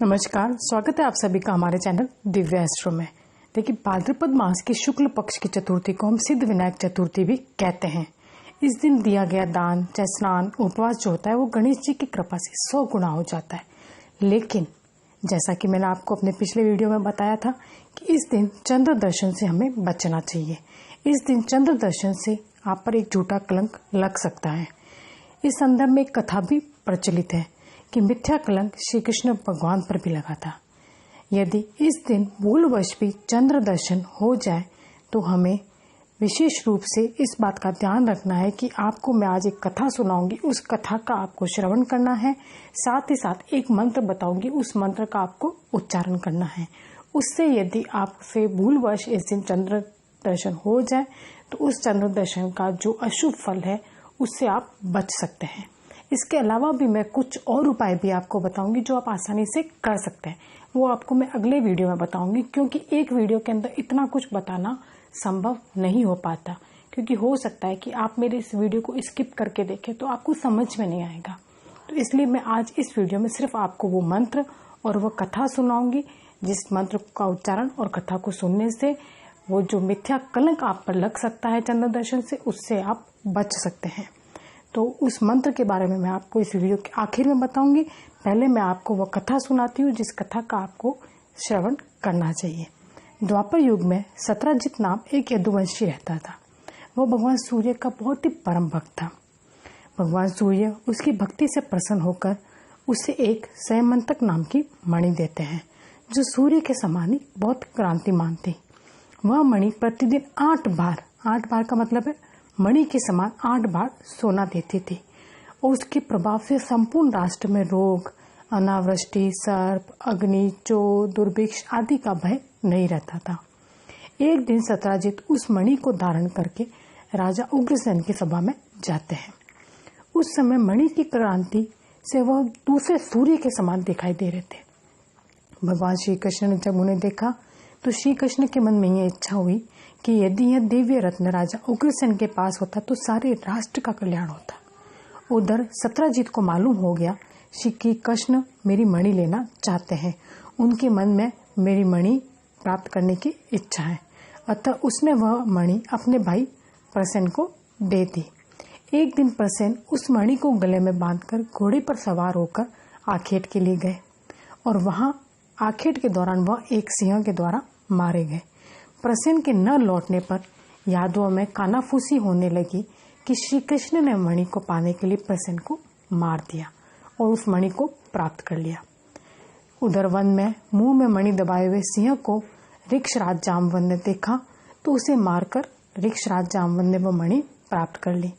नमस्कार, स्वागत है आप सभी का हमारे चैनल दिव्य एस्ट्रो में। देखिए, भाद्रपद मास की शुक्ल पक्ष की चतुर्थी को हम सिद्ध विनायक चतुर्थी भी कहते हैं। इस दिन दिया गया दान, चाहे स्नान, उपवास जो होता है वो गणेश जी की कृपा से 100 गुना हो जाता है। लेकिन जैसा कि मैंने आपको अपने पिछले वीडियो में बताया था कि इस दिन चंद्र दर्शन से हमें बचना चाहिए। इस दिन चंद्र दर्शन से आप पर एक झूठा कलंक लग सकता है। इस संदर्भ में एक कथा भी प्रचलित है कि मिथ्या कलंक श्री कृष्ण भगवान पर भी लगा था। यदि इस दिन भूलवश भी चंद्र दर्शन हो जाए तो हमें विशेष रूप से इस बात का ध्यान रखना है कि आपको मैं आज एक कथा सुनाऊंगी, उस कथा का आपको श्रवण करना है। साथ ही साथ एक मंत्र बताऊंगी, उस मंत्र का आपको उच्चारण करना है। उससे यदि आपसे भूलवश इस दिन चंद्र दर्शन हो जाए तो उस चंद्र दर्शन का जो अशुभ फल है उससे आप बच सकते हैं। इसके अलावा भी मैं कुछ और उपाय भी आपको बताऊंगी जो आप आसानी से कर सकते हैं। वो आपको मैं अगले वीडियो में बताऊंगी, क्योंकि एक वीडियो के अंदर इतना कुछ बताना संभव नहीं हो पाता, क्योंकि हो सकता है कि आप मेरे इस वीडियो को स्किप करके देखें तो आपको समझ में नहीं आएगा। तो इसलिए मैं आज इस वीडियो में सिर्फ आपको वो मंत्र और वो कथा सुनाऊंगी, जिस मंत्र का उच्चारण और कथा को सुनने से वो जो मिथ्या कलंक आप पर लग सकता है चंद्र दर्शन से, उससे आप बच सकते हैं। तो उस मंत्र के बारे में मैं आपको इस वीडियो के आखिर में बताऊंगी। पहले मैं आपको वह कथा सुनाती हूँ जिस कथा का आपको श्रवण करना चाहिए। द्वापर युग में सत्राजित नाम एक यदुवंशी रहता था। वो भगवान सूर्य का बहुत ही परम भक्त था। भगवान सूर्य उसकी भक्ति से प्रसन्न होकर उसे एक सयमंतक नाम की मणि देते हैं, जो सूर्य के समान ही बहुत क्रांतिमान थी। वह मणि प्रतिदिन 8 बार का मतलब है मणि के समान 8 बार सोना देती थी, और उसके प्रभाव से संपूर्ण राष्ट्र में रोग, अनावृष्टि, सर्प, अग्नि, चोर, दुर्भिक्ष आदि का भय नहीं रहता था। एक दिन सत्राजित उस मणि को धारण करके राजा उग्रसेन की सभा में जाते हैं। उस समय मणि की क्रांति से वह दूसरे सूर्य के समान दिखाई दे रहे थे। भगवान श्री कृष्ण ने जब उन्हें देखा तो श्री कृष्ण के मन में यह इच्छा हुई कि यदि यह दिव्य रत्न राजा उग्रसेन के पास होता तो सारे राष्ट्र का कल्याण होता। उधर सत्राजित को मालूम हो गया श्री कृष्ण मेरी मणि लेना चाहते हैं, उनके मन में मेरी मणि प्राप्त करने की इच्छा है। अतः उसने वह मणि अपने भाई प्रसेन को दे दी। एक दिन प्रसेन उस मणि को गले में बांधकर घोड़े पर सवार होकर आखेट के लिए गए, और वहां आखेट के दौरान वह एक सिंह के द्वारा मारे गए। प्रसेन के न लौटने पर यादवों में कानाफूसी होने लगी कि श्री कृष्ण ने मणि को पाने के लिए प्रसेन को मार दिया और उस मणि को प्राप्त कर लिया। उधर वन में मुंह में मणि दबाए हुए सिंह को ऋक्षराज जामवंत ने देखा तो उसे मारकर ऋक्षराज जामवंत ने वो मणि प्राप्त कर ली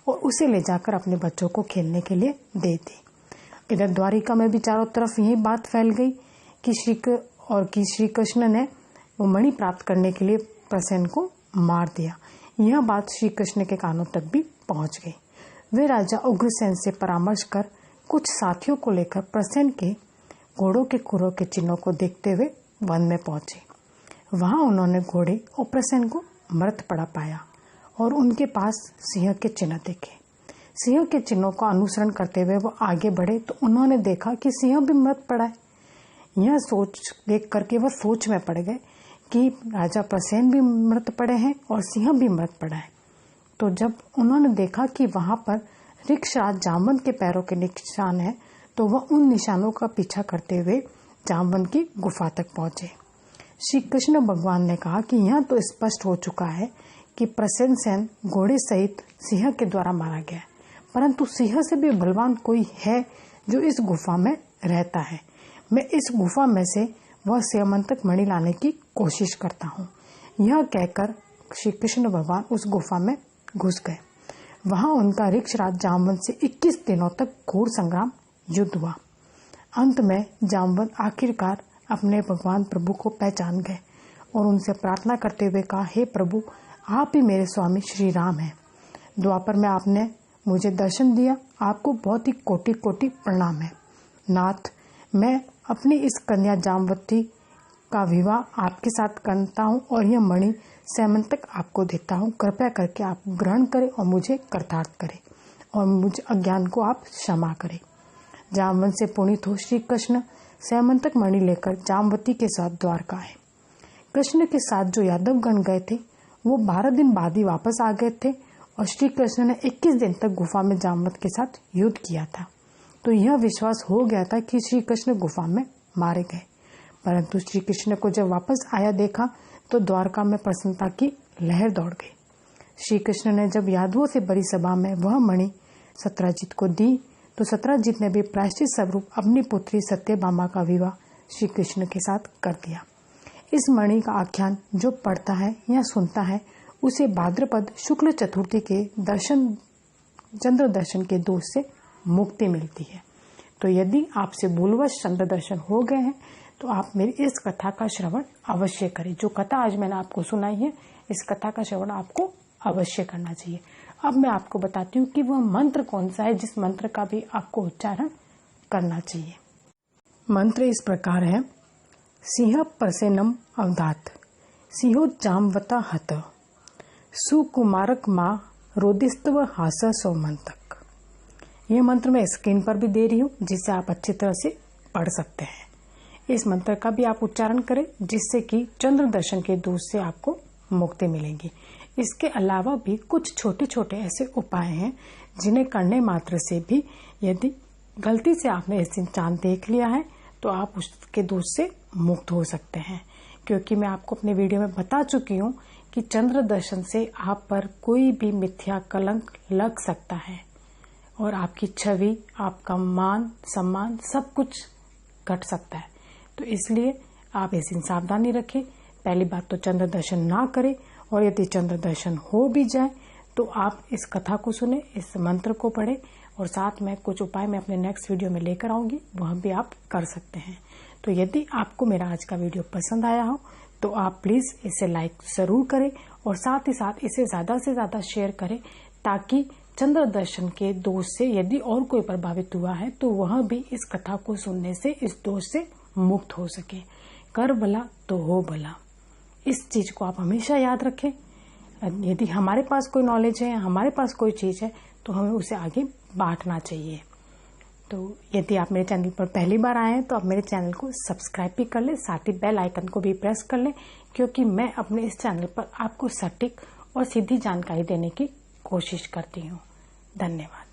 और उसे ले जाकर अपने बच्चों को खेलने के लिए दे दी। इधर द्वारिका में भी चारों तरफ यही बात फैल गई कि श्री कृष्ण ने वो मणि प्राप्त करने के लिए प्रसेन को मार दिया। यह बात श्री कृष्ण के कानों तक भी पहुंच गई। वे राजा उग्रसेन से परामर्श कर कुछ साथियों को लेकर प्रसेन के घोड़ों के खुरों के चिन्हों को देखते हुए वन में पहुंचे। वहां उन्होंने घोड़े और प्रसेन को मृत पड़ा पाया और उनके पास सिंह के चिन्ह देखे। सिंह के चिन्हों का अनुसरण करते हुए वो आगे बढ़े तो उन्होंने देखा कि सिंह भी मृत पड़ा है। यह सोच देख करके वह सोच में पड़ गए कि राजा प्रसेन भी मृत पड़े हैं और सिंह भी मृत पड़ा है। तो जब उन्होंने देखा कि वहां पर ऋक्षराज जामवंत के पैरों के निशान है तो वह उन निशानों का पीछा करते हुए जामवंत की गुफा तक पहुंचे। श्री कृष्ण भगवान ने कहा कि यह तो स्पष्ट हो चुका है कि प्रसेन सेन घोड़े सहित सिंह के द्वारा मारा गया है, परंतु सिंह से भी बलवान कोई है जो इस गुफा में रहता है। मैं इस गुफा में से वह सयमंतक मणि लाने की कोशिश करता हूँ। यह कहकर श्री कृष्ण भगवान उस गुफा में घुस गए। वहां उनका ऋक्षराज जामवंत से 21 दिनों तक घोर संग्राम युद्ध हुआ। अंत में जामवंत आखिरकार अपने भगवान प्रभु को पहचान गए और उनसे प्रार्थना करते हुए कहा, हे प्रभु, आप ही मेरे स्वामी श्री राम हैं। द्वापर में आपने मुझे दर्शन दिया, आपको बहुत ही कोटि कोटि प्रणाम है। नाथ, मैं अपनी इस कन्या जामवती का विवाह आपके साथ करता हूँ और यह मणि सयमंतक आपको देता हूँ। कृपया करके आप ग्रहण करें और मुझे कृतार्थ करें और मुझे अज्ञान को आप क्षमा करें। जामवंत से पुनीत हो श्री कृष्ण सैमंतक मणि लेकर जामवती के साथ द्वारका आए। कृष्ण के साथ जो यादवगण गए थे वो 12 दिन बाद ही वापस आ गए थे और श्री कृष्ण ने 21 दिन तक गुफा में जामवत के साथ युद्ध किया था। तो यह विश्वास हो गया था कि श्री कृष्ण गुफा में मारे गए। परंतु श्री कृष्ण को जब वापस आया देखा तो द्वारका में प्रसन्नता की लहर दौड़ गई। श्री कृष्ण ने जब यादवों से बड़ी सभा में वह मणि सत्यजीत को दी तो सत्यजीत ने भी प्रायश्चित स्वरूप अपनी पुत्री सत्यभामा का विवाह श्री कृष्ण के साथ कर दिया। इस मणि का आख्यान जो पढ़ता है या सुनता है उसे भाद्रपद शुक्ल चतुर्थी के दर्शन, चंद्र दर्शन के दोष से मुक्ति मिलती है। तो यदि आपसे भूलवश चंद्र दर्शन हो गए हैं तो आप मेरी इस कथा का श्रवण अवश्य करें। जो कथा आज मैंने आपको सुनाई है, इस कथा का श्रवण आपको अवश्य करना चाहिए। अब मैं आपको बताती हूँ कि वह मंत्र कौन सा है जिस मंत्र का भी आपको उच्चारण करना चाहिए। मंत्र इस प्रकार है। सिंह प्रसेनम अवधात सिंहो जामवता हत सुकुमारक माँ रोदिस्तव हास सौमंतक। यह मंत्र मैं स्क्रीन पर भी दे रही हूँ जिससे आप अच्छी तरह से पढ़ सकते हैं। इस मंत्र का भी आप उच्चारण करें जिससे कि चंद्र दर्शन के दोष से आपको मुक्ति मिलेगी। इसके अलावा भी कुछ छोटे छोटे ऐसे उपाय हैं जिन्हें करने मात्र से भी यदि गलती से आपने इस दिन चांद देख लिया है तो आप उसके दोष से मुक्त हो सकते हैं। क्योंकि मैं आपको अपने वीडियो में बता चुकी हूँ कि चंद्र दर्शन से आप पर कोई भी मिथ्या कलंक लग सकता है और आपकी छवि, आपका मान सम्मान सब कुछ घट सकता है। तो इसलिए आप इस दिन सावधानी रखें। पहली बात तो चंद्र दर्शन ना करें और यदि चंद्र दर्शन हो भी जाए तो आप इस कथा को सुने, इस मंत्र को पढ़ें और साथ में कुछ उपाय मैं अपने नेक्स्ट वीडियो में लेकर आऊंगी, वह भी आप कर सकते हैं। तो यदि आपको मेरा आज का वीडियो पसंद आया हो तो आप प्लीज इसे लाइक जरूर करें और साथ ही साथ इसे ज्यादा से ज्यादा शेयर करें ताकि चंद्र दर्शन के दोष से यदि और कोई प्रभावित हुआ है तो वह भी इस कथा को सुनने से इस दोष से मुक्त हो सके। कर भला तो हो भला, इस चीज को आप हमेशा याद रखें। यदि हमारे पास कोई नॉलेज है, हमारे पास कोई चीज है तो हमें उसे आगे बांटना चाहिए। तो यदि आप मेरे चैनल पर पहली बार आए हैं तो आप मेरे चैनल को सब्सक्राइब भी कर लें, साथ ही बेल आइकन को भी प्रेस कर लें क्योंकि मैं अपने इस चैनल पर आपको सटीक और सीधी जानकारी देने की कोशिश करती हूँ। धन्यवाद।